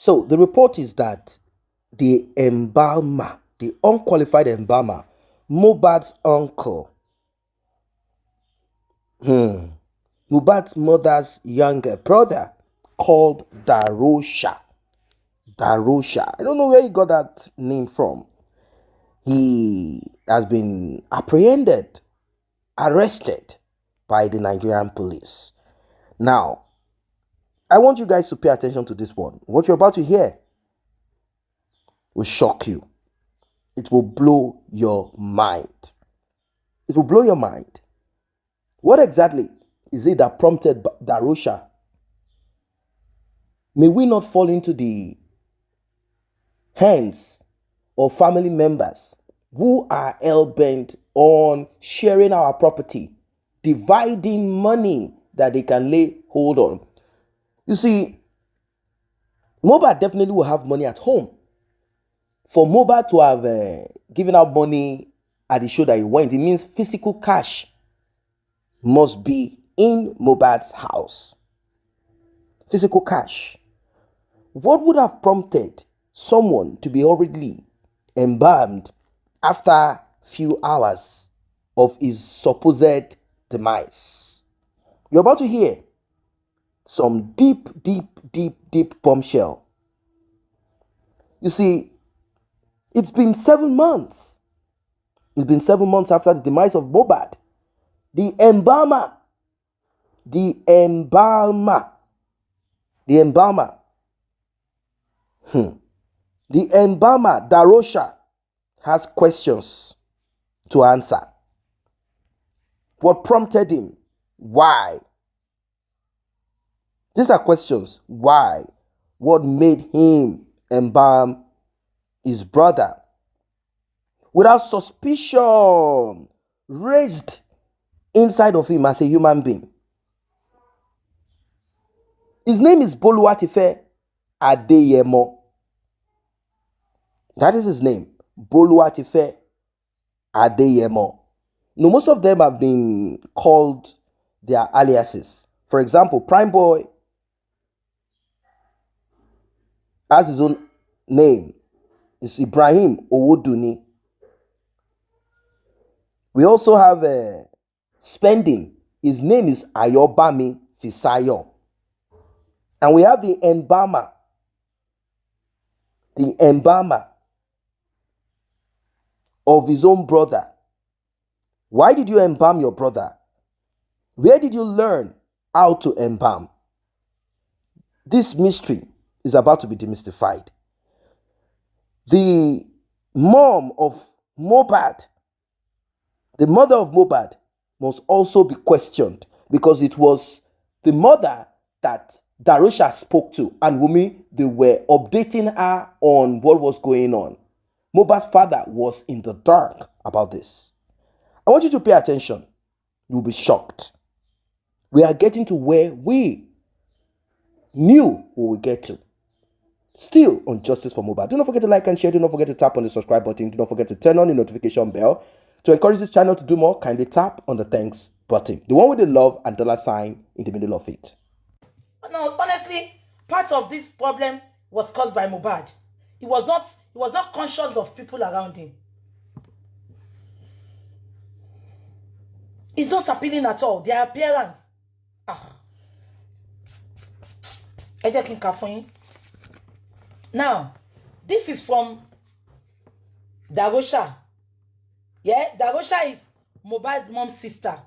So the report is that the embalmer, the unqualified embalmer, Mohbad's uncle, Mohbad's mother's younger brother, called Darosha. Darosha. I don't know where he got that name from. He has been apprehended, arrested by the Nigerian police. Now, I want you guys to pay attention to this one. What you're about to hear will shock you. It will blow your mind. It will blow your mind. What exactly is it that prompted Darosha? May we not fall into the hands of family members who are hell-bent on sharing our property, dividing money that they can lay hold on. You see, Mohbad definitely will have money at home. For Mohbad to have given out money at the show that he went, it means physical cash must be in Mohbad's house. Physical cash. What would have prompted someone to be hurriedly embalmed after few hours of his supposed demise? You're about to hear some deep bombshell. You see, it's been 7 months. It's been 7 months after the demise of Mohbad. The embalmer, Darosha, has questions to answer. What prompted him? Why? These are questions. Why? What made him embalm his brother without suspicion raised inside of him as a human being? His name is Boluwatife Adeyemo. That is his name, Boluwatife Adeyemo. Now, most of them have been called their aliases. For example, Prime Boy has his own name. It's Ibrahim Owoduni. We also have Spending. His name is Ayobami Fisayo. And we have the embalmer. The embalmer of his own brother. Why did you embalm your brother? Where did you learn how to embalm? This mystery is about to be demystified. The mom of Mohbad, the mother of Mohbad, must also be questioned, because it was the mother that Darosha spoke to, and Wunmi, they were updating her on what was going on. Mohbad's father was in the dark about this. I want you to pay attention. You'll be shocked. We are getting to where we knew we would get to. Still on Justice for Mohbad. Do not forget to like and share. Do not forget to tap on the subscribe button. Do not forget to turn on the notification bell. To encourage this channel to do more, kindly tap on the thanks button. The one with the love and $sign in the middle of it. No, honestly, part of this problem was caused by Mohbad. He was not conscious of people around him. It's not appealing at all. Their appearance. Now, this is from Darosha. Yeah, Darosha is Mohbad's mom's sister.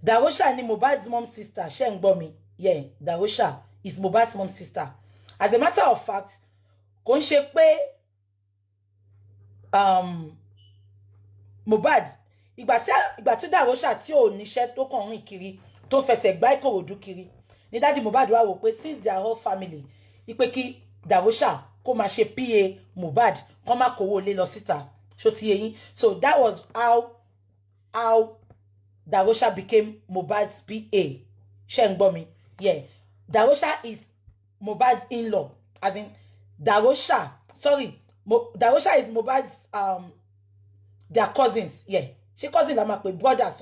Darosha is Mohbad's mom's sister. Shengbomi. Yeah, Darosha is Mohbad's mom's sister. As a matter of fact, Konshekpe Mohbad ìgbà tí Darosha tí ò níṣẹ́ tó kàn rìn kiri tó fẹsẹ̀ gbá Ìkòròdú kiri ní Daddy Mohbad wá wò pé since they are whole family ipe kí Darosha kó máa ṣe PA Mohbad kó má kówó lé lọ síta ṣó ti yé yín. So that was how Darosha became Mohbad's PA. Ṣé ń gbọ́ mi? Yeah, Darosha is Mohbad's in-law, as in Darosha is Mohbad's their cousins. Yeah, she cousin la ma pe brother.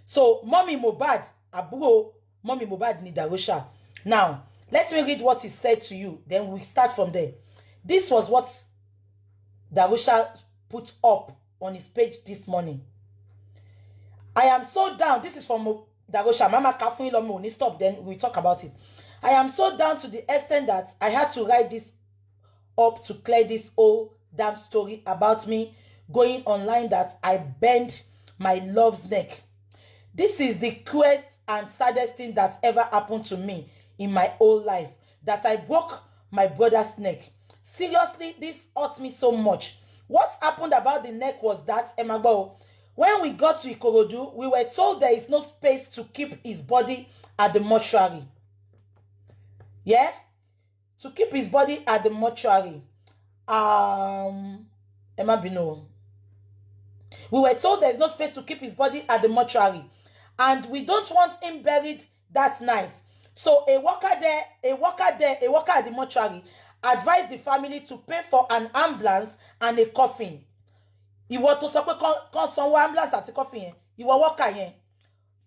So mommy Mohbad, àbúrò mommy Mohbad ni Darosha. Now Let me read what he said to you, then we start from there. This was what Darosha put up on his page this morning. I am so down. This is from Darosha. Mama Kafun Ilomo. Stop, then we'll talk about it. I am so down to the extent that I had to write this up to clear this old damn story about me going online that I bent my love's neck. This is the cruelest and saddest thing that ever happened to me in my whole life, that I broke my brother's neck. Seriously, this hurt me so much. What happened about the neck was that, Emagbo, when we got to Ikorodu, we were told there is no space to keep his body at the mortuary. Yeah? To keep his body at the mortuary. Emma Bino. We were told there is no space to keep his body at the mortuary. And we don't want him buried that night. So a worker at the mortuary advised the family to pay for an ambulance and a coffin. Ìwọ tó sọ pé kon sanwó ambulance àti coffin yẹn. Ìwọ worker yẹn.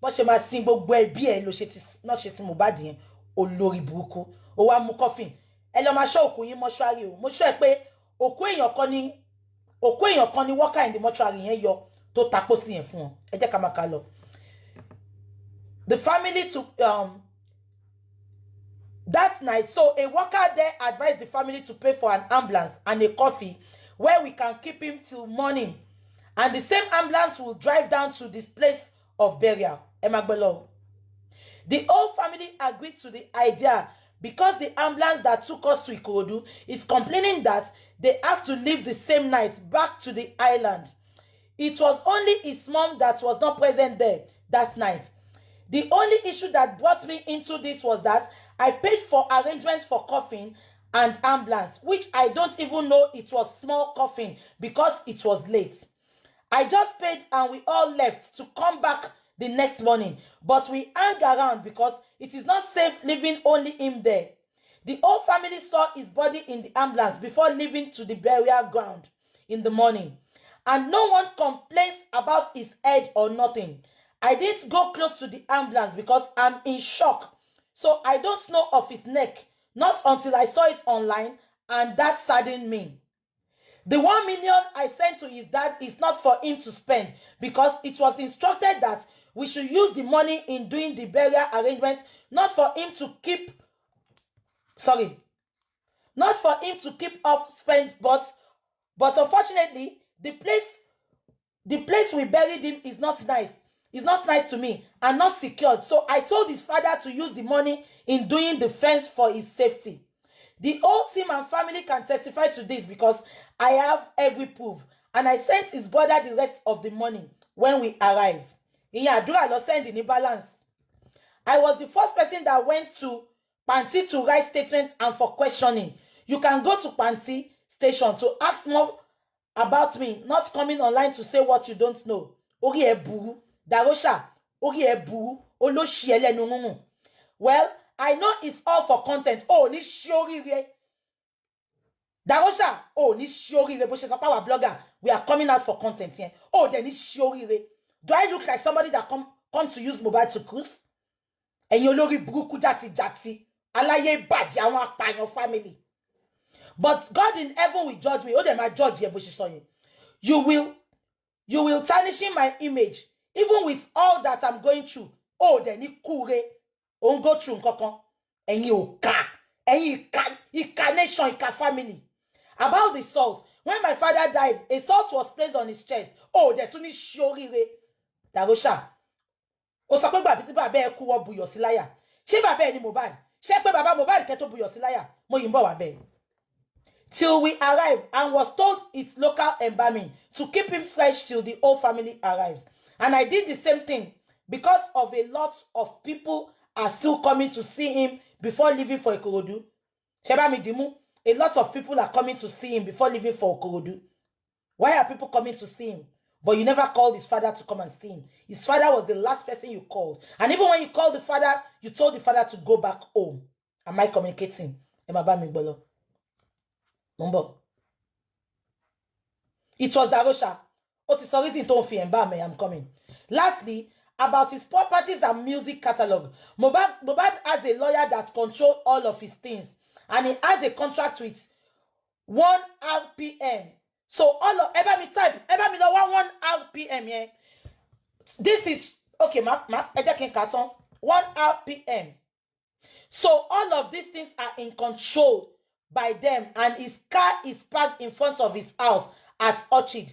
Bó ṣe máa sin gbogbo ẹbí ẹ ló ṣe ti not ṣe ti Mohbad yẹn. Olórí burúkú. Ó wá mú coffin. Ẹ lọ máa show òkú yín mortuary o. Mo sure pé òkú èèyàn kan ni worker in the mortuary yẹn yọ tó tapo sí yẹn fún wọn. Ẹ jẹ́ ká máa kà lọ. The family took that night, so a worker there advised the family to pay for an ambulance and a coffee where we can keep him till morning, and the same ambulance will drive down to this place of burial. Emagbelo. The whole family agreed to the idea because the ambulance that took us to Ikorodu is complaining that they have to leave the same night back to the island. It was only his mom that was not present there that night. The only issue that brought me into this was that I paid for arrangements for coffin and ambulance, which I don't even know it was small coffin because it was late. I just paid and we all left to come back the next morning, but we hung around because it is not safe leaving only him there. The whole family saw his body in the ambulance before leaving to the burial ground in the morning, and no one complains about his head or nothing. I didn't go close to the ambulance because I'm in shock, so I don't know of his neck, not until I saw it online, and that saddened me. The 1 million I sent to his dad is not for him to spend because it was instructed that we should use the money in doing the burial arrangements, not for him to keep off spend, but unfortunately, the place we buried him is not nice. It's not nice to me and not secured. So I told his father to use the money in doing the fence for his safety. The whole team and family can testify to this because I have every proof. And I sent his brother the rest of the money when we arrived. In Adura, lo send in balance. I was the first person that went to Panti to write statements and for questioning. You can go to Panti station to ask more about me, not coming online to say what you don't know. Ori eburu. Darosha, Ori eburu, Oloshi elenu mumu. Well, I know it's all for content. Oh, ni shiorire. Darosha, oh, ni shiorire. But she's a power blogger. We are coming out for content here. Oh, then ni shiorire. Do I look like somebody that come to use Mohbad to cruise? And you lori buruku jati. Alaye baji awon apayan family. But God in heaven will judge me. Oh, they might judge here, but she's saying. You will tarnishing my image. Even with all that I'm going through. Oh, then ni kure. On go through nkokon. And you ka. And you nation, ika family. About the salt. When my father died, a salt was placed on his chest. Oh, that's only shorire. Darosha. O sọ pé bàbá tí bàbá ẹ kú wọ́n buyọ̀ sí láyà. Ṣé bàbá ẹ ni Mohbad? Ṣé pé bàbá Mohbad kẹ́ tó buyọ̀ sí láyà? Mo yìí ń bọ̀ wá bẹ́ẹ̀. Till we arrived and was told it's local embalming to keep him fresh till the whole family arrives. And I did the same thing because of a lot of people are still coming to see him before leaving for Ikorodu. Sheba mi dimu, a lot of people are coming to see him before leaving for Ikorodu. Why are people coming to see him? But you never called his father to come and see him. His father was the last person you called. And even when you called the father, you told the father to go back home. Am I communicating? It was Darosha. I'm coming. Lastly, about his properties and music catalog. Mohbad has a lawyer that controls all of his things, and he has a contract with 1 RPM. So all of me type, me know 1 RPM, yeah. This is okay, carton 1 RPM. So all of these things are in control by them, and his car is parked in front of his house at Orchard.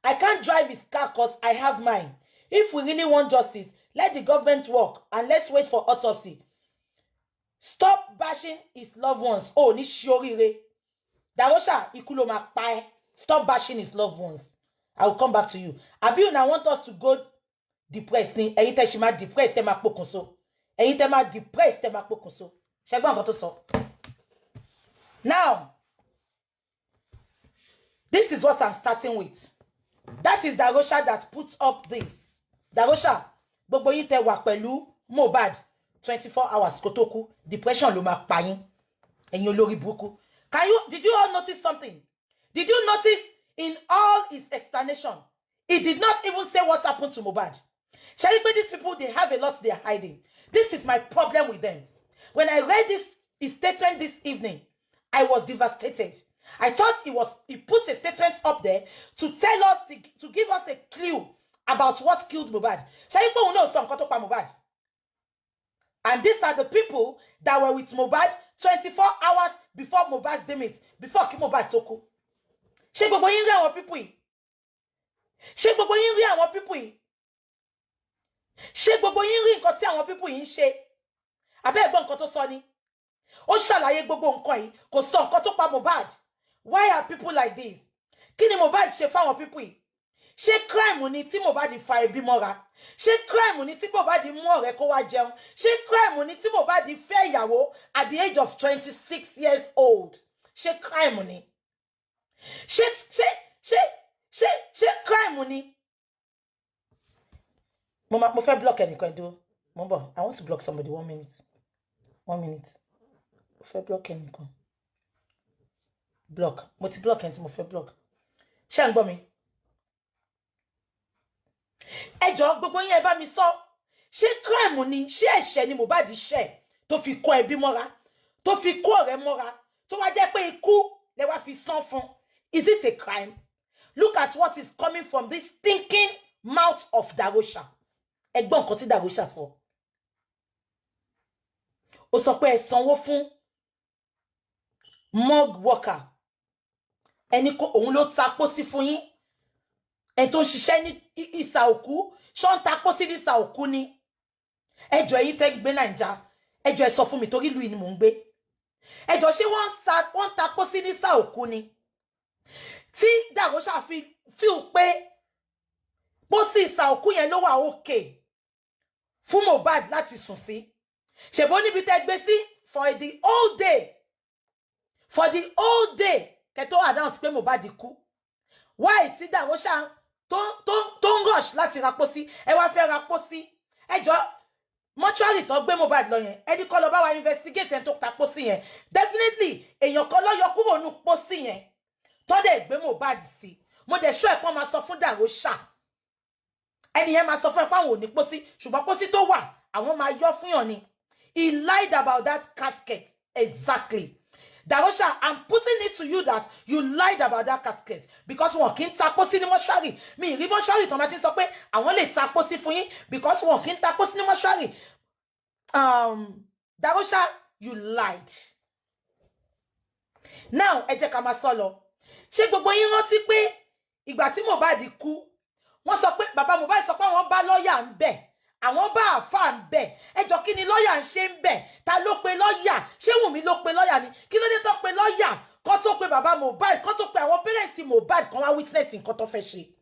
I can't drive his car because I have mine. If we really want justice, let the government work and let's wait for autopsy. Stop bashing his loved ones. Oh, ni shiorire. Darosha, ikulo makpae. Stop bashing his loved ones. I will come back to you. Abi una want us to go depressed ni. Eyin te shima depressed te makpo konso. Eyin te ma depressed te makpo konso. Shegba nkan to so. Now, this is what I'm starting with. That is Darosha that puts up this. Darosha, gbogbo yin te wà pẹ̀lú Mohbad 24 hours kotoku. Depression ló máa pa yín. Ẹ̀yin olórí burúkú. Did you all notice something? Did you notice in all his explanation, he did not even say what happened to Mohbad? Shall we, these people, they have a lot they are hiding. This is my problem with them. When I read his statement this evening, I was devastated. I thought he put a statement up there to tell us, to give us a clue about what killed Mohbad. Shall we know some kotopa Mohbad? And these are the people that were with Mohbad 24 hours before Mohbad's demise, before Mohbad toku. Ṣé gbogbo yín rí àwọn people yìí? Ṣé gbogbo yín rí àwọn people yìí? Ṣé gbogbo yín rí nǹkan tí àwọn people yìí ń ṣe? Àbẹ́ ẹ̀gbọ́n nǹkan tó sọ ni. Ó ṣàlàyé gbogbo nǹkan yìí, kò sọ nǹkan tó pa Mohbad. Why are people like this? Kí ni Mohbad ṣe fáwọn people yìí? Ṣé crime ni tí Mohbad fa ẹbí mọ́ra? Ṣé crime ni tí Mohbad mú ọ̀rẹ́ kó wá jẹun? Ṣé crime ni tí Mohbad fẹ́ ìyàwó at the age of 26 years old? Ṣé crime ni? Ṣé crime ni? Mo fẹ́ block ẹnìkan dúró. Mo bọ̀, I want to block somebody. 1 minute. 1 minute. Mo fẹ́ block ẹnìkan. Block. Mo ti block ẹni tí mo fẹ́ block. Ṣé ń gbọ́ mi? Ẹ jọ̀ọ́ gbogbo yín ẹ bá mi sọ. Ṣé crime ni? Ṣé ẹ̀ṣẹ̀ ni Mohbad ṣẹ̀ tó fi kó ẹbí mọ́ra? Tó fi kó ọ̀rẹ́ mọ́ra? Tó wá jẹ́ pé ikú lẹ wá fi san fún? Is it a crime? Look at what is coming from this stinking mouth of Darosha. Ẹgbọ́n nǹkan tí Darosha sọ. Ó sọ pé ẹ sanwó fún mug worker. Ẹni kó òun ló ta pósí fún yín. Ẹni tó ń ṣiṣẹ́ ní ìsà òkú. Ṣó ń ta pósí ní ìsà òkú ni. Ẹ jọ̀ọ́ ẹ̀yin tẹ́ gbé Naija. Ẹ jọ̀ọ́ ẹ sọ fún mi torí ìlú yìí ni mò ń gbé. Ẹ jọ̀ọ́ ṣé wọ́n ta pósí ní ìsà òkú ni. Tí Darosha feel pé pósí ìsà òkú yẹn ló wà okay fún Mohbad láti sùn sí. Ṣèbó níbi tẹ́ gbé sí for the whole day. For the whole day. Kẹ́tọ́ announce pé Mohbad kú. Why tí Darosha tó ń rush láti ra pósí? Ẹ wá fẹ́ ra pósí. Ẹ jọ̀ọ́ mortuary tó gbé Mohbad lọ yẹn. Ẹni kọ́ lọ bá wa investigate ẹni tó ta pósí yẹn. Definitely èèyàn kan ló yọ kúrò nínú pósí yẹn. Tó dẹ̀ gbé Mohbad sí. Mo dẹ̀ sure pé wọ́n máa sọ fún Darosha. Ẹni yẹn máa sọ fún ẹ pé àwọn ò ní pósí, ṣùgbọ́n pósí tó wà àwọn máa yọ fún yàn ni. He lied about that casket. Exactly. Darosha, I'm putting it to you that you lied about that casket because wọn kì í ta pósí ní mọ́ṣúárì. Mi rí mọ́ṣúárì tó máa ti sọ pé àwọn lè ta pósí fún yín because wọn kì í ta pósí ní mọ́ṣúárì. Darosha, you lied. Now, ẹ jẹ́ ká máa sọ lọ. Ṣé gbogbo yín rántí pé ìgbà tí Mohbad kú, wọ́n sọ pé bàbá Mohbad sọ pé àwọn bá lọ́ọ̀yà ń bẹ̀. Àwọn bá àfáà ń bẹ̀. Ẹ jọ̀ọ́ kí ni lọ́ọ̀yà ń ṣe ń bẹ̀? Ta ló pe lọ́ọ̀yà? Ṣé Wunmi ló pe lọ́ọ̀yà ni? Kí ló dé tó pe lọ́ọ̀yà? Kó tó pe bàbá Mohbad, kó tó pe àwọn parents Mohbad kan wá witness nǹkan tó fẹ́ ṣe.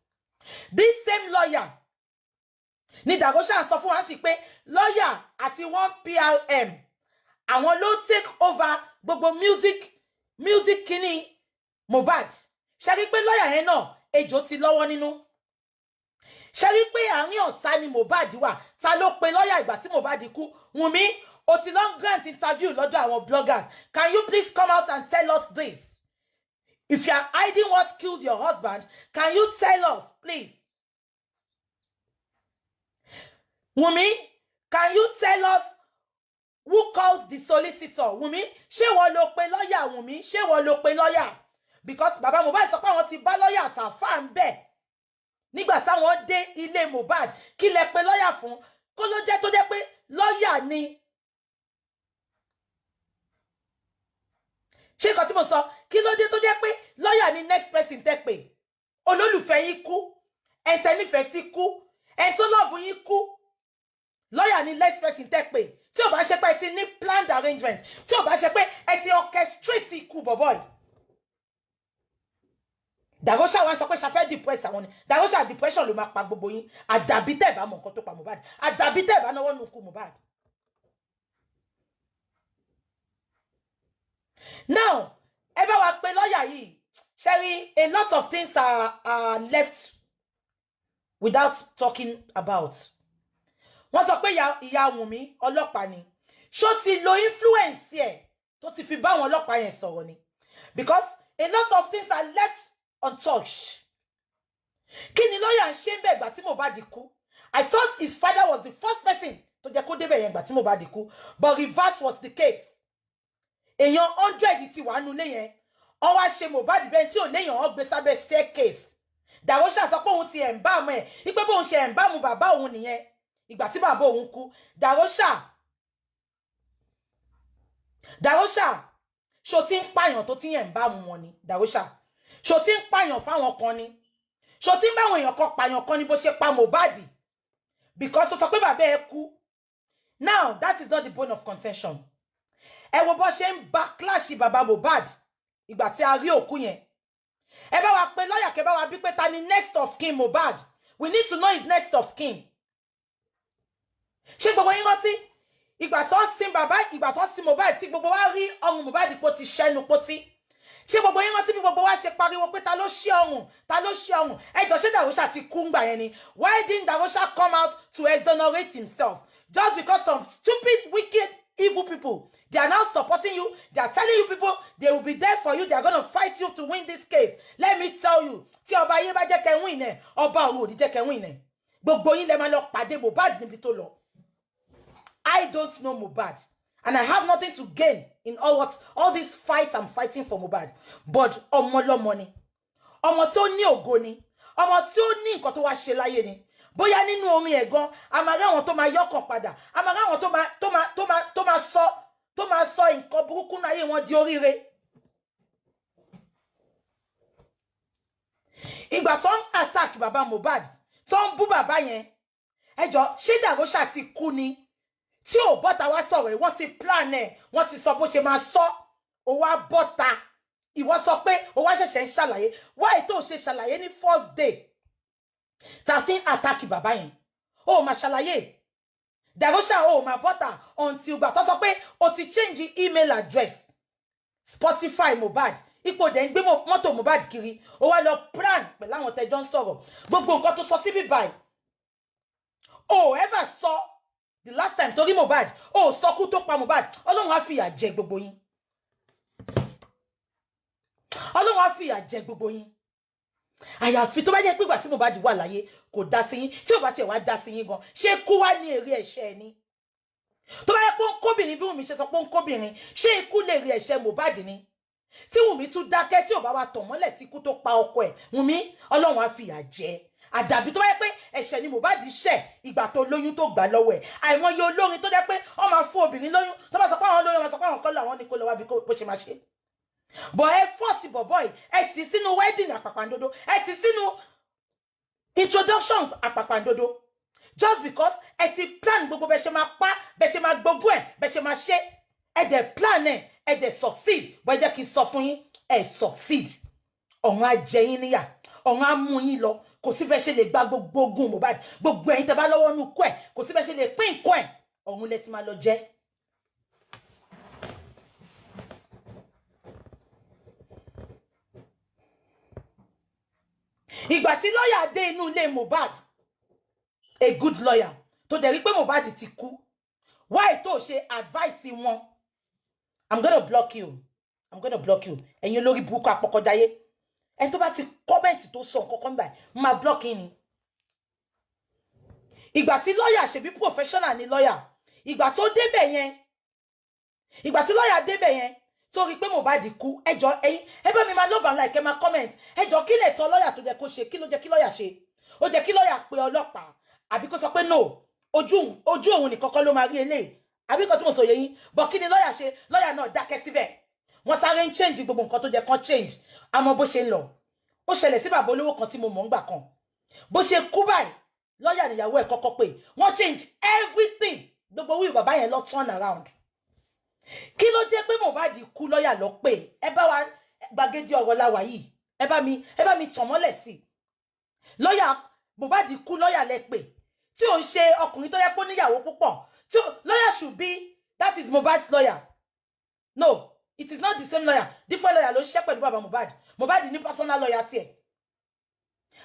This same lawyer ni Darosha sọ fún wa sí pé lọ́ọ̀yà àti 1PRM àwọn ló take over gbogbo music kíní Mohbad. Ṣé rí pé lọ́ọ̀yà yẹn náà ejò ti lọ́wọ́ nínú? Ṣé rí pé àárín ọ̀tá ni Mohbad wà? Ta ló pe lọ́ọ̀yà ìgbà tí Mohbad kú? Wunmi, o ti long grant interview lọ́dọ̀ àwọn bloggers. Can you please come out and tell us this? If you are hiding what killed your husband, can you tell us, please? Wunmi, can you tell us who called the solicitor? Wunmi, ṣé wọ́n ló pe lawyer? Wunmi, ṣé wọ́n ló pe lawyer? Because Baba Mohbad sọ pé àwọn ti bá lawyer àtàfà ń bẹ̀. Nígbà táwọn dé ilé Mohbad, kí lẹ pe lawyer fún? Kó ló jẹ́ tó jẹ́ pé lawyer ni. Ṣé nǹkan tí mo sọ? Kí ló dé tó jẹ́ pé lawyer ni next person tẹ́ pé? Olólùfẹ́ yín kú, ẹ̀ tẹ́ nífẹ̀ẹ́ sí kú, ẹ̀ tó love yín kú. Lawyer ni next person tẹ́ pé. Tí ó bá ṣe pé ẹ ti ní planned arrangement, tí ó bá ṣe pé ẹ ti orchestrate ikú bọ̀bọ̀ yìí. Darosha wá sọ pé ṣafẹ́ depress àwọn ni. Darosha depression ló máa pa gbogbo yín. Àdàbí tẹ́ bá mọ̀ nǹkan tó pa Mohbad. Àdàbí tẹ́ bá náwó nù kú Mohbad. Now, ẹ bá wa pé lawyer yìí. Sherry, a lot of things are left without talking about. Wọ́n sọ pé ìyá Wunmi ọlọ́pàá ni. Ṣó ti lo influence ẹ̀ tó ti fi bá àwọn ọlọ́pàá yẹn sọ̀rọ̀ ni. Because a lot of things are left untouched. Kí ni lawyer ń ṣe ń bẹ̀ ìgbà tí Mohbad kú? I thought his father was the first person tó jẹ́ kó débẹ̀ yẹn ìgbà tí Mohbad kú. But reverse was the case. Èèyàn 100 ti wà nulẹ̀ yẹn. Ó wá ṣe Mohbad bẹ́ẹ̀ tí ò léèyàn ó gbé sábẹ́ staircase. Darosha sọ pé òun ti embalm ẹ̀. Ipe bóun ṣe embalm bàbá òun nìyẹn. Ìgbà tí bàbá òun kú. Darosha, ṣó ti ń pààyàn tó ti ń embalm wọn ni. Darosha, ṣó ti ń pààyàn fáwọn kan ni. Ṣó ti ń báwọn èèyàn kan pààyàn kan ni bó ṣe pa Mohbad. Because ó sọ pé bàbá ẹ̀ kú. Now, that is not the bone of contention. Ẹ wo bó ṣe ń backlash bàbá Mohbad ìgbà tí a rí òkú yẹn. Ẹ bá wa pé lawyer kẹ́ bá wa bí pé ta ni next of kin Mohbad. We need to know his next of kin. Ṣé gbogbo yín rántí ìgbà tó sin bàbá, ìgbà tó sin Mohbad tí gbogbo wa rí ọrùn Mohbad pó ti ṣẹ́nu pó sí. Ṣé gbogbo yín rántí bí gbogbo wa ṣe pariwo pé ta ló ṣí ọrùn, ta ló ṣí ọrùn. Ẹ jọ̀ọ́ ṣé Darosha ti kú ngbà yẹn ni. Why didn't Darosha come out to exonerate himself? Just because some stupid, wicked, evil people, they are now supporting you. They are telling you people they will be there for you. They are going to fight you to win this case. Let me tell you, tí ọba yín bá jẹ́ kẹ́ win ẹ̀, ọba ọ̀run ò ní jẹ́ kẹ́ win ẹ̀. Gbogbo yín lẹ máa lọ pàdé Mohbad níbi tó lọ. I don't know Mohbad, and I have nothing to gain in all this fight I'm fighting for Mohbad. But ọmọ lọ́mọ ni, ọmọ tó ní ògo ni, ọmọ tí ó ní nǹkan tó wá ṣe láyé ni. Bóyá nínú orin ẹ̀ gan, a máa rí àwọn tó máa yọkàn padà, a máa rí àwọn tó máa sọ nǹkan burúkú náà ayé wọn di oríire. Ìgbà tó ń attack bàbá Mohbad, tó ń bú bàbá yẹn, ẹ jọ̀ọ́ ṣé Darosha ti kú ni? Tí ò bọ́ta wá sọ̀rọ̀, wọ́n ti plan ẹ̀, wọ́n ti sọ bó ṣe máa sọ, ó wá bọ́ta, ìwọ sọ pé ó wá ṣẹ̀ṣẹ̀ ń ṣàlàyé. Why tó ṣe ṣàlàyé ní first day? 13 attack bàbá yẹn. Ó máa ṣàlàyé. Darosha ó máa bọ́ta until gbà tó sọ pé ó ti change email address. Spotify Mohbad. Ipò dẹ̀ ń gbé mọ́tò Mohbad kiri. Ó wá lọ plan pẹ̀lú àwọn tẹ́jọ́ ń sọ̀rọ̀. Gbogbo nǹkan tó sọ síbí báyìí. Ó ever sọ the last time torí Mohbad. Ó sọ kú tó pa Mohbad. Ọlọ́run á fìyà jẹ gbogbo yín. Ọlọ́run á fìyà jẹ gbogbo yín. Àyàfi tó bá jẹ́ pé ìgbà tí Mohbad wà láyé kò dá sí yín, tí ò bá tiẹ̀ wá dá sí yín gan, ṣé kú wá ní èrè ẹ̀ṣẹ̀ ni? Tó bá yẹ pé ó ń kóbìnrin bí Wunmi ṣe sọ pé ó ń kóbìnrin, ṣé ikú lè rí ẹ̀ṣẹ̀ Mohbad ni? Tí Wunmi tún dákẹ́ tí ò bá wá tàn mọ́lẹ̀ sí ikú tó pa ọkọ ẹ̀, Wunmi Ọlọ́run á fìyà jẹ. Àdàbí tó bá yẹ pé ẹ̀ṣẹ̀ ni Mohbad ṣẹ̀ ìgbà tó lóyún tó gbà lọ́wọ́ ẹ̀. Àìmọye olórin tó jẹ́ pé ó máa fún obìnrin lóyún, tó bá sọ pé àwọn lóyún, máa sọ pé àwọn kọ́ làwọn ní kó lọ wá bí bó ṣe máa ṣe. But ẹ force boy, ẹ ti sínú wedding àpàpàǹdodo, ẹ ti sínú introduction àpàpàǹdodo. Just because ẹ ti plan gbogbo bẹ ṣe máa pa, bẹ ṣe máa gbogbo ẹ, bẹ ṣe máa ṣe. Ẹ dẹ̀ plan ẹ dẹ̀ succeed. Bó jẹ́ kí n sọ fún yín, ẹ succeed. Ọ̀run á jẹ yín níyà, ọ̀run á mú yín lọ. Kò sí bẹ ṣe lè gba gbogbo ogun Mohbad, gbogbo ẹ̀yin tẹ́ bá lọ́wọ́ nú kú ẹ̀, kò sí bẹ ṣe lè pín nǹkan ẹ̀. Ọ̀run lẹ ti máa lọ jẹ. Ìgbà tí lawyer dé inú ilé Mohbad, a good lawyer, tó dẹ̀ rí pé Mohbad ti kú, why tó ṣe advice wọn? I'm gonna block you. I'm gonna block you. Ẹ̀yin olórí burúkú apọkọjáyé. Ẹni tó bá ti comment tó sọ nǹkan kan báyìí, máa block yín ni. ìgbà tí lọ́yà ṣe bí professional ni lọ́yà ìgbà tó débẹ̀ yẹn ìgbà tí lọ́yà débẹ̀ yẹn tó rí pé Mohbad kú ẹjọ́ ẹ̀yin ẹ bá mi máa love and like ẹ máa comment ẹjọ́ kí lè tọ́ lọ́yà tó jẹ́ kó ṣe kí ló jẹ́ kí lọ́yà ṣe ó jẹ́ kí lọ́yà pe ọlọ́pàá àbí kó sọ pé no ojú òun nìkan kọ́ ló máa rí eléyìí àbí kó tí mo sọ yẹ yín bọ̀ kí ni lọ́yà ṣe lọ́yà náà dákẹ́ síbẹ̀ wọ́n sáré ń change gbogbo nǹkan tó jẹ́ kán change àmọ́ bó ṣe ń lọ ó ṣẹlẹ̀ sí bàbá olówó kan tí mo mọ̀ ń gbà kan bó ṣe kú báyìí lọ́yà níyàwó ẹ̀ kọ́kọ́ pé wọ́n change everything gbogbo wíwì bàbá yẹn lọ turn around kí ló jẹ́ pé Mohbad kú lọ́yà lọ pé ẹ bá wa gbàgede ọ̀rọ̀ la wà yìí ẹ bá mi tàn mọ́lẹ̀ sí lọ́yà Mohbad kú lọ́yà lẹ pé tí ò ń ṣe ọkùnrin tó yẹ pé ó níyàwó púpọ̀ tí lọ́yà should be that is Mohbad's lawyer no it is not the same lawyer different lawyer ló ṣiṣẹ́ pẹ̀lú bàbá Mohbad ní personal lawyer tiẹ̀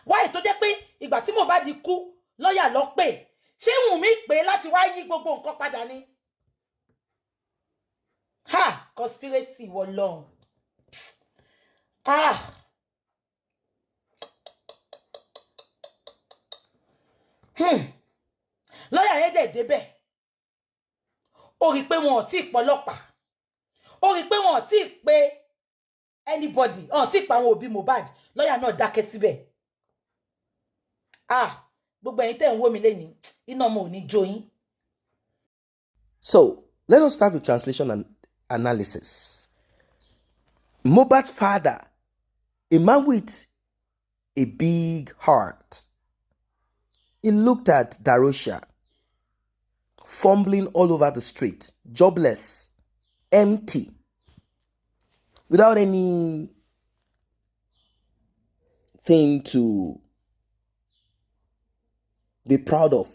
wáyé tó jẹ́ pé ìgbà tí Mohbad kú lọ́yà lọ pé ṣé Wunmi pé láti wá yí gbogbo nǹkan padà ni ha conspiracy wọ lọ́hùn lọ́yà yẹn dẹ̀ débẹ̀ ó rí pé wọn ò tí ì pọlọ́pàá ó rí pé wọn ò tí ì pé anybody ọ̀ tí ì pa àwọn òbí Mohbad lọ́yà náà dákẹ́ síbẹ̀ gbogbo ẹ̀yin tẹ́ ń wò mí lẹ́yìn iná ọmọ ò ní jó yín. So let us start with translation and analysis. Mohbad's father, a man with a big heart, he looked at Darosha, fumbling all over the street, jobless, empty, without anything to be proud of.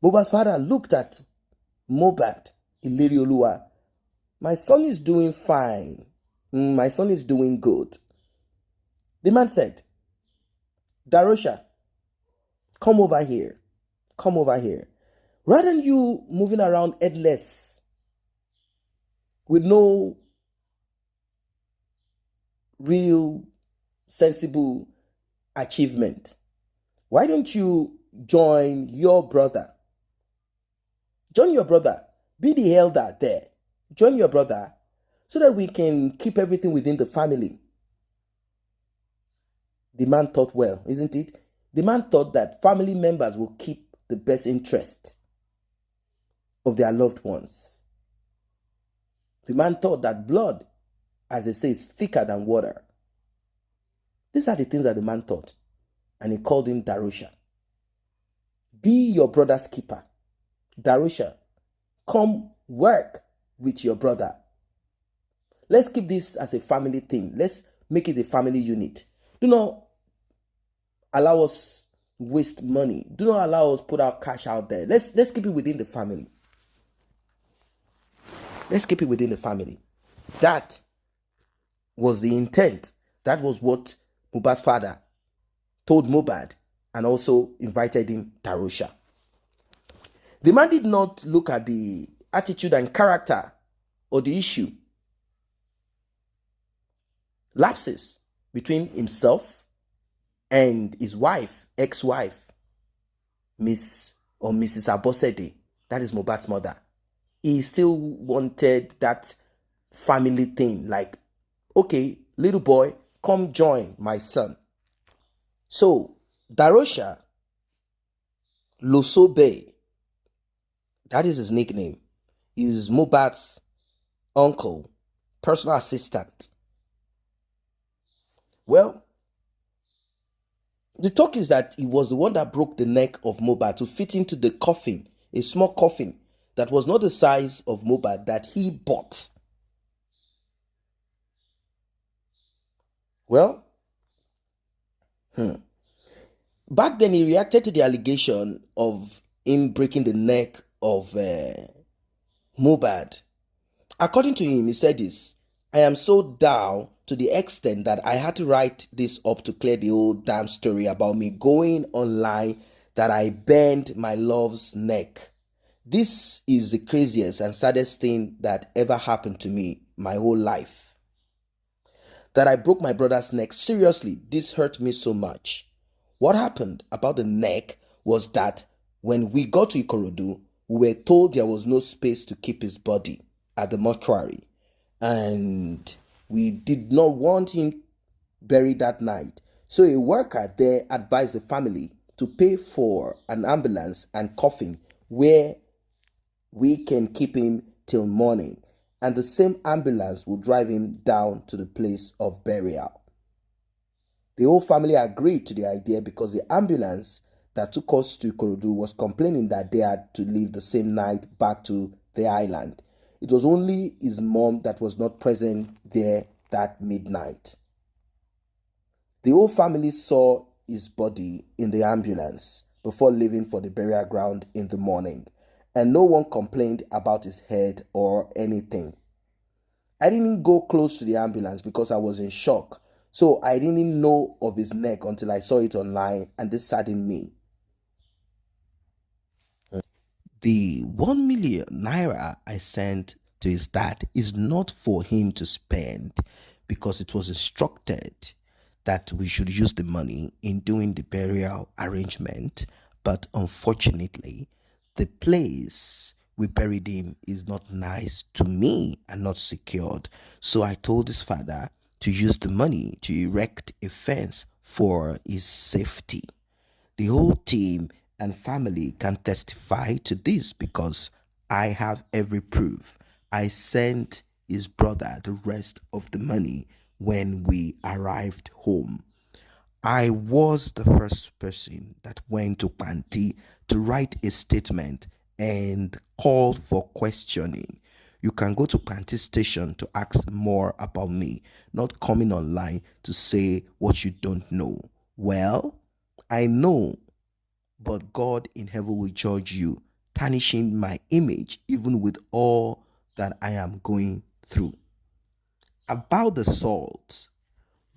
Mohbad's father looked at Mohbad, Ilerioluwa. My son is doing fine. My son is doing good. The man said, Darosha, come over here. Come over here. Rather than you moving around headless with no real sensible achievement, why don't you join your brother? Join your brother. Be the elder there. Join your brother so that we can keep everything within the family. The man thought well, isn't it? The man thought that family members will keep the best interest of their loved ones. The man thought that blood, as they say, is thicker than water. These are the things that the man thought. And he called him Darosha. Be your brother's keeper. Darosha, come work with your brother. Let's keep this as a family thing. Let's make it a family unit. Do not allow us waste money. Do not allow us put our cash out there. Let's keep it within the family. Let's keep it within the family. That was the intent. That was what Mohbad's father told Mohbad and also invited him, Darosha. The man did not look at the attitude and character or the issue. Lapses between himself and his wife, ex-wife, Miss or Mrs. Abosede, that is Mohbad's mother. He still wanted that family thing, like, okay, little boy, come join my son. So, Darosha Losobe, that is his nickname, is Mohbad's uncle, personal assistant. Well, the talk is that he was the one that broke the neck of Mohbad to fit into the coffin, a small coffin that was not the size of Mohbad that he bought. Well, back then he reacted to the allegation of him breaking the neck of Mohbad. According to him, he said this, I am so down to the extent that I had to write this up to clear the whole damn story about me going online that I bent my love's neck. This is the craziest and saddest thing that ever happened to me my whole life. That I broke my brother's neck. Seriously, this hurt me so much. What happened about the neck was that when we got to Ikorodu, we were told there was no space to keep his body at the mortuary. And we did not want him buried that night. So a worker there advised the family to pay for an ambulance and coffin where we can keep him till morning, and the same ambulance will drive him down to the place of burial. The whole family agreed to the idea because the ambulance that took us to Ikorodu was complaining that they had to leave the same night back to the island. It was only his mom that was not present there that midnight. The whole family saw his body in the ambulance before leaving for the burial ground in the morning, and no one complained about his head or anything. I didn't go close to the ambulance because I was in shock, so I didn't know of his neck until I saw it online, and this saddened me. The 1 million naira I sent to his dad is not for him to spend because it was instructed that we should use the money in doing the burial arrangement, but unfortunately, the place we buried him is not nice to me and not secured. So I told his father to use the money to erect a fence for his safety. The whole team and family can testify to this because I have every proof. I sent his brother the rest of the money when we arrived home. I was the first person that went to Panti to write a statement and called for questioning. You can go to Panti station to ask more about me, not coming online to say what you don't know. Well, I know, but God in heaven will judge you, tarnishing my image even with all that I am going through. About the salt,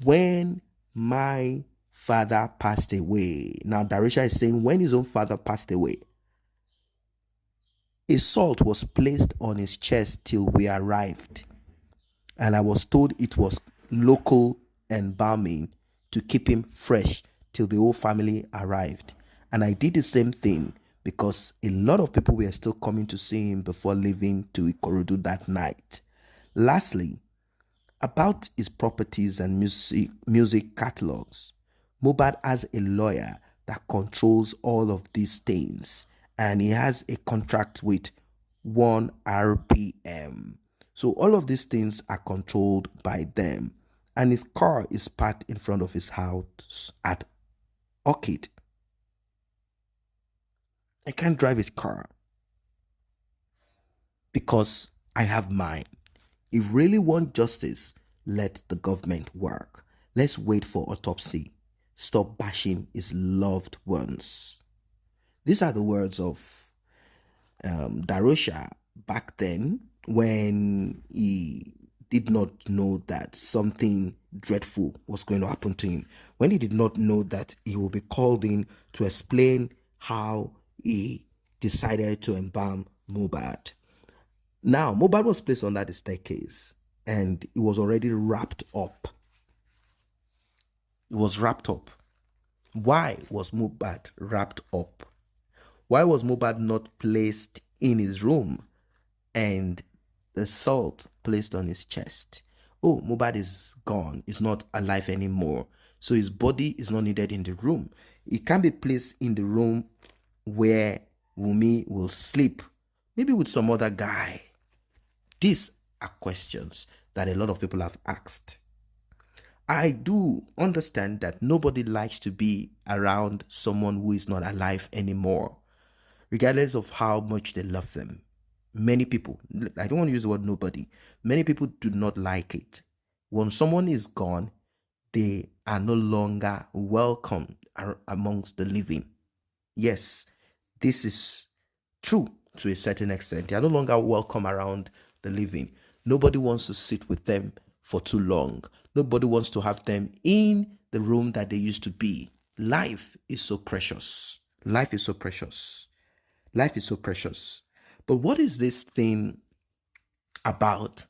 when my father passed away, now Darosha is saying when his own father passed away, a salt was placed on his chest till we arrived, and I was told it was local embalming to keep him fresh till the whole family arrived. And I did the same thing because a lot of people were still coming to see him before leaving to Ikorodu that night. Lastly, about his properties and music catalogs, Mohbad has a lawyer that controls all of these things, and he has a contract with 1 RPM. So all of these things are controlled by them, and his car is parked in front of his house at Orchid. I can't drive his car because I have mine. If really want justice, let the government work. Let's wait for autopsy. Stop bashing his loved ones. These are the words of Darosha back then when he did not know that something dreadful was going to happen to him. When he did not know that he will be called in to explain how he decided to embalm Mohbad. Now, Mohbad was placed under the staircase and it was already wrapped up. It was wrapped up. Why was Mohbad wrapped up? Why was Mohbad not placed in his room and the salt placed on his chest? Oh, Mohbad is gone. He's not alive anymore. So his body is not needed in the room. It can be placed in the room where Wunmi will sleep, maybe with some other guy. These are questions that a lot of people have asked. I do understand that nobody likes to be around someone who is not alive anymore, regardless of how much they love them. Many people, I don't want to use the word nobody, many people do not like it. When someone is gone, they are no longer welcome amongst the living. Yes, this is true to a certain extent. They are no longer welcome around the living. Nobody wants to sit with them for too long. Nobody wants to have them in the room that they used to be. Life is so precious. Life is so precious. Life is so precious. But what is this thing about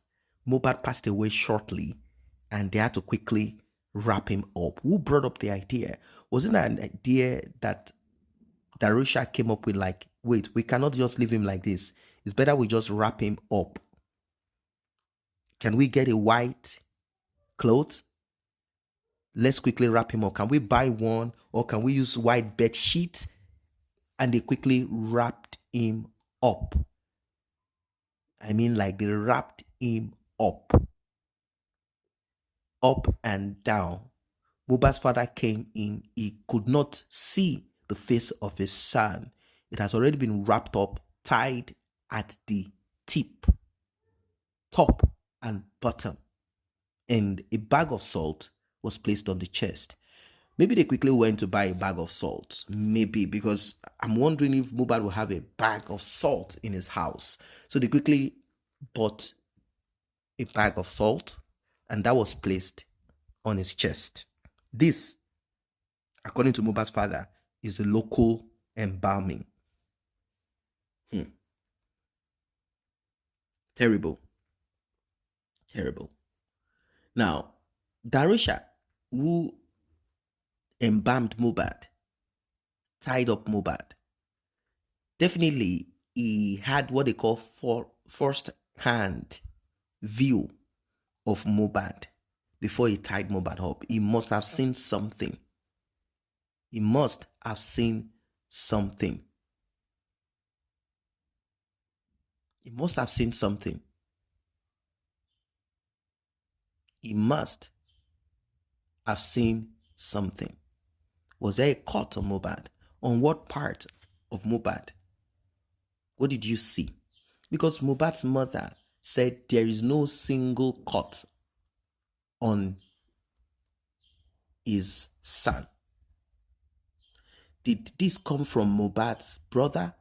Mohbad passed away shortly and they had to quickly wrap him up? Who brought up the idea? Was it an idea that Darosha came up with like, wait, we cannot just leave him like this. It's better we just wrap him up. Can we get a white cloth? Let's quickly wrap him up. Can we buy one, or can we use white bed sheet? And they quickly wrapped him up. I mean, like they wrapped him up and down. Mohbad's father came in. He could not see the face of his son. It has already been wrapped up, tied at the tip, top and bottom. And a bag of salt was placed on the chest. Maybe they quickly went to buy a bag of salt. Maybe, because I'm wondering if Mohbad will have a bag of salt in his house. So they quickly bought a bag of salt, and that was placed on his chest. This, according to Mohbad's father, is the local embalming. Terrible. Terrible. Now, Darosha, who embalmed Mohbad, tied up Mohbad, definitely he had what they call first-hand view of Mohbad before he tied Mohbad up. He must have seen something. He must have seen something. He must have seen something. He must have seen something. Was there a cut on Mohbad? On what part of Mohbad? What did you see? Because Mohbad's mother said there is no single cut on his son. Did this come from Mohbad's brother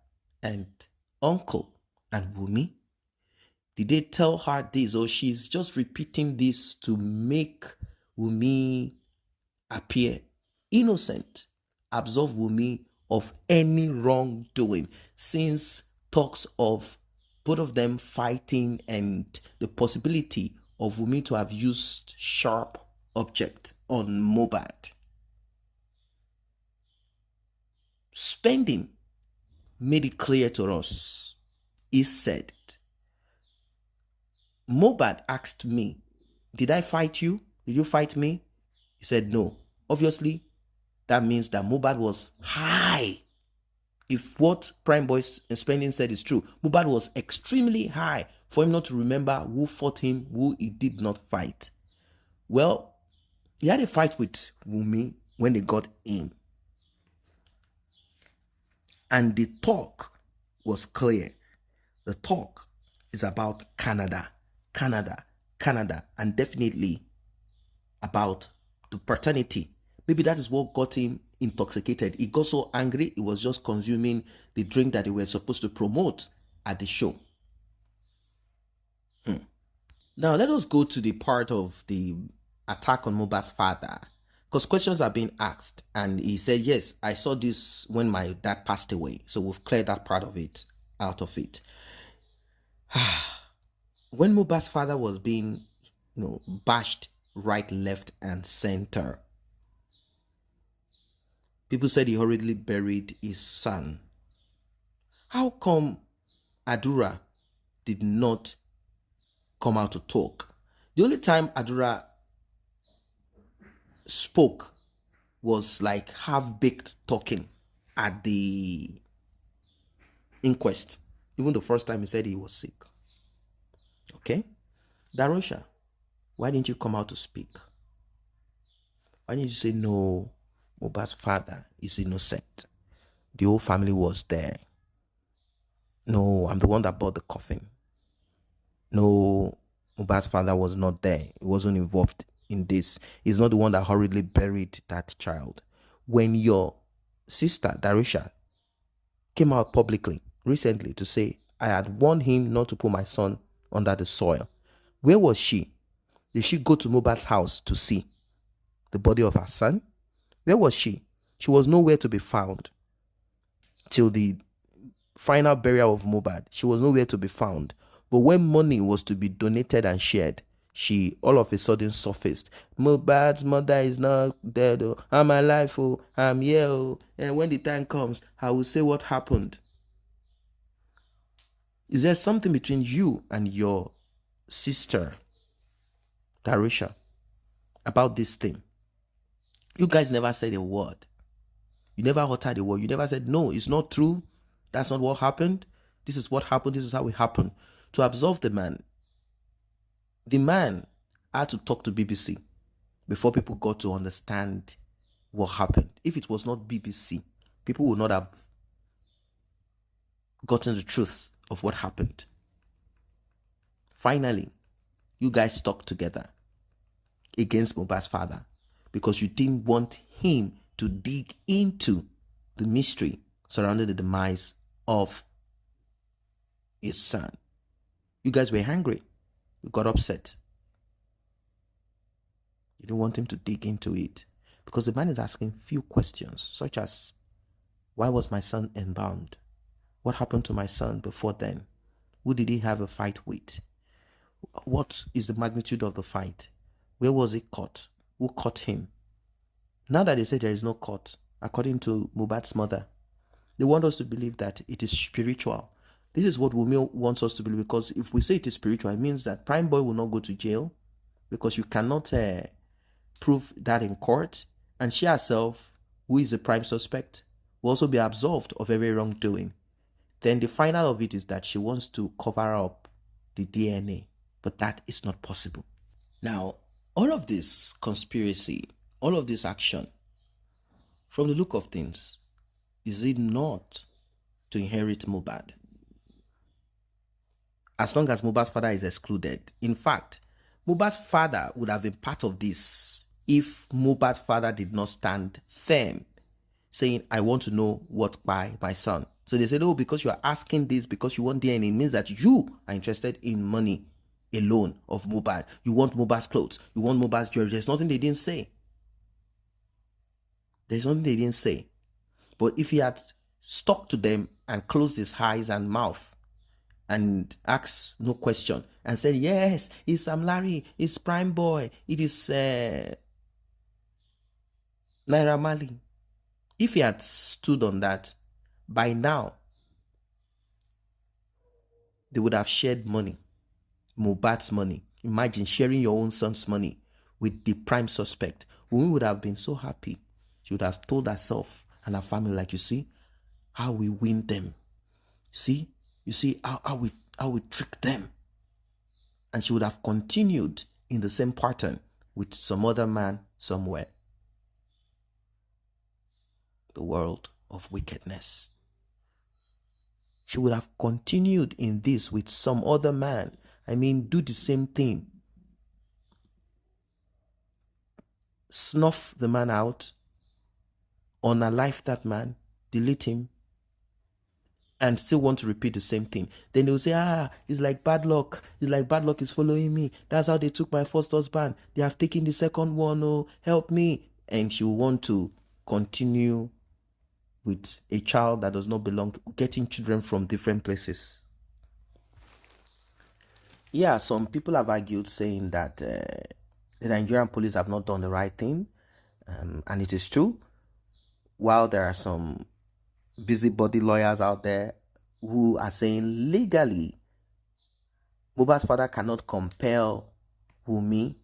and uncle and Wunmi? Did they tell her this, or she's just repeating this to make Wunmi appear innocent, absolve Wunmi of any wrongdoing, since talks of both of them fighting and the possibility of Wunmi to have used sharp object on Mohbad? Spending made it clear to us. He said, Mohbad asked me, did I fight you? Did you fight me? He said, no. Obviously, that means that Mohbad was high. If what Prime Boy Spending said is true, Mohbad was extremely high for him not to remember who fought him, who he did not fight. Well, he had a fight with Wunmi when they got in. And the talk was clear. The talk is about Canada, and definitely about the paternity. Maybe that is what got him intoxicated. He got so angry, he was just consuming the drink that they were supposed to promote at the show. Now, let us go to the part of the attack on Mohbad's father, because questions are being asked, and he said, yes, I saw this when my dad passed away. So we've cleared that part of it out of it. When Mohbad's father was being, bashed right, left, and center, people said he hurriedly buried his son. How come Adura did not come out to talk? The only time Adura spoke was like half-baked talking at the inquest. Even the first time he said he was sick. Okay? Darosha, why didn't you come out to speak? Why didn't you say, no, Mohbad's father is innocent? The whole family was there. No, I'm the one that bought the coffin. No, Mohbad's father was not there. He wasn't involved in this. He's not the one that hurriedly buried that child. When your sister, Darosha, came out publicly recently to say, I had warned him not to put my son under the soil. Where was she? Did she go to Mohbad's house to see the body of her son? Where was she? She was nowhere to be found. Till the final burial of Mohbad, she was nowhere to be found. But when money was to be donated and shared, she all of a sudden surfaced. Mohbad's mother is not dead. Oh, I'm alive. Oh, I'm here. Oh, and when the time comes, I will say what happened. Is there something between you and your sister, Darosha, about this thing? You guys never said a word. You never uttered a word. You never said, no, it's not true. That's not what happened. This is what happened. This is how it happened. To absolve the man had to talk to BBC before people got to understand what happened. If it was not BBC, people would not have gotten the truth of what happened. Finally, you guys stuck together against Mohbad's father because you didn't want him to dig into the mystery surrounding the demise of his son. You guys were angry. You got upset. You didn't want him to dig into it because the man is asking few questions, such as, why was my son embalmed? What happened to my son before then? Who did he have a fight with? What is the magnitude of the fight? Where was he caught? Who caught him? Now that they say there is no court, according to Mohbad's mother, they want us to believe that it is spiritual. This is what Wunmi wants us to believe, because if we say it is spiritual, it means that Prime Boy will not go to jail because you cannot prove that in court. And she herself, who is the prime suspect, will also be absolved of every wrongdoing. Then the final of it is that she wants to cover up the DNA, but that is not possible. Now, all of this conspiracy, all of this action, from the look of things, is it not to inherit Mohbad? As long as Mohbad's father is excluded. In fact, Mohbad's father would have been part of this if Mohbad's father did not stand firm, saying, I want to know what by my son. So they said, oh, because you are asking this, because you want DNA, it means that you are interested in money alone of Mohbad. You want Mohbad's clothes. You want Mohbad's jewelry. There's nothing they didn't say. There's nothing they didn't say. But if he had stuck to them and closed his eyes and mouth and asked no question and said, yes, it's Sam Larry, it's Prime Boy, it is Naira Marley. If he had stood on that, by now, they would have shared money, Mohbad's money. Imagine sharing your own son's money with the prime suspect. Wunmi would have been so happy. She would have told herself and her family, like, you see how we win them. You see how we trick them. And she would have continued in the same pattern with some other man somewhere. The world of wickedness. She would have continued in this with some other man. I mean, do the same thing. Snuff the man out, unalive that man, delete him, and still want to repeat the same thing. Then they'll say, it's like bad luck. It's like bad luck is following me. That's how they took my first husband. They have taken the second one. Oh, help me. And she will want to continue with a child that does not belong, getting children from different places. Yeah, some people have argued saying that the Nigerian police have not done the right thing. And it is true. While there are some busybody lawyers out there who are saying legally, Mohbad's father cannot compel Wunmi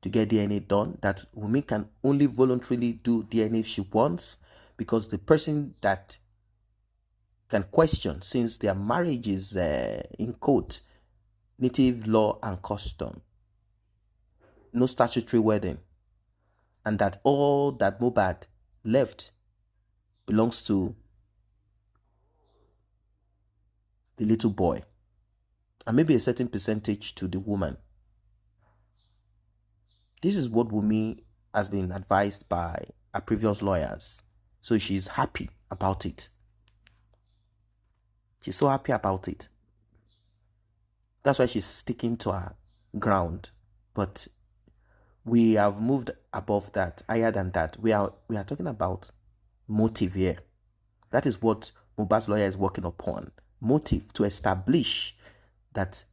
to get DNA done, that Wunmi can only voluntarily do DNA if she wants, because the person that can question, since their marriage is in court, native law and custom, no statutory wedding, and that all that Mohbad left belongs to the little boy, and maybe a certain percentage to the woman. This is what Wunmi has been advised by her previous lawyers. So she's happy about it. She's so happy about it. That's why she's sticking to her ground. But we have moved above that, higher than that. We are talking about motive here. That is what Mohbad's lawyer is working upon. Motive, to establish that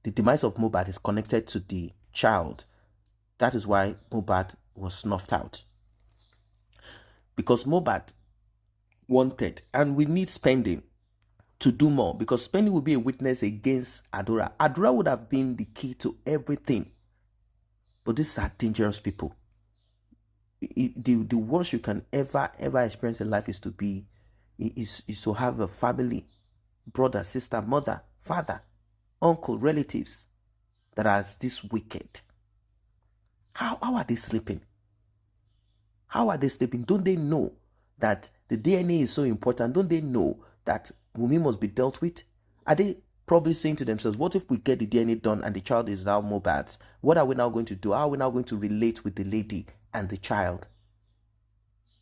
the demise of Mohbad is connected to the child. That is why Mohbad was snuffed out. Because Mohbad wanted, and we need spending to do more, because spending will be a witness against Adura. Adura would have been the key to everything. But these are dangerous people. The worst you can ever experience in life is to have a family, brother, sister, mother, father, uncle, relatives that are this wicked. How are they sleeping? How are they sleeping? Don't they know that the DNA is so important? Don't they know that Wunmi must be dealt with? Are they probably saying to themselves, what if we get the DNA done and the child is now Mohbad's? What are we now going to do? How are we now going to relate with the lady and the child?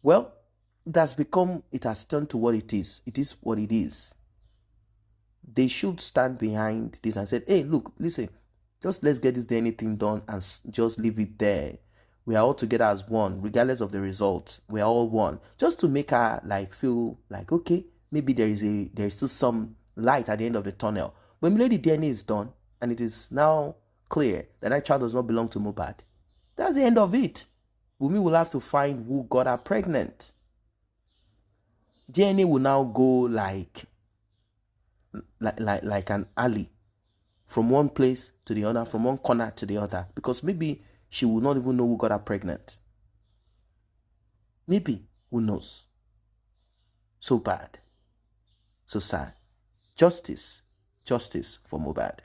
Well, it has turned to what it is. It is what it is. They should stand behind this and say, hey, look, listen, just let's get this DNA thing done and just leave it there. We are all together as one, regardless of the results. We are all one. Just to make her feel like, okay, maybe there is still some light at the end of the tunnel. When the DNA is done and it is now clear that child does not belong to Mohbad, that's the end of it. Wunmi will have to find who got her pregnant. DNA will now go like an alley, from one place to the other, from one corner to the other, because maybe she will not even know who got her pregnant. Maybe, who knows? So bad, so sad. Justice for Mohbad.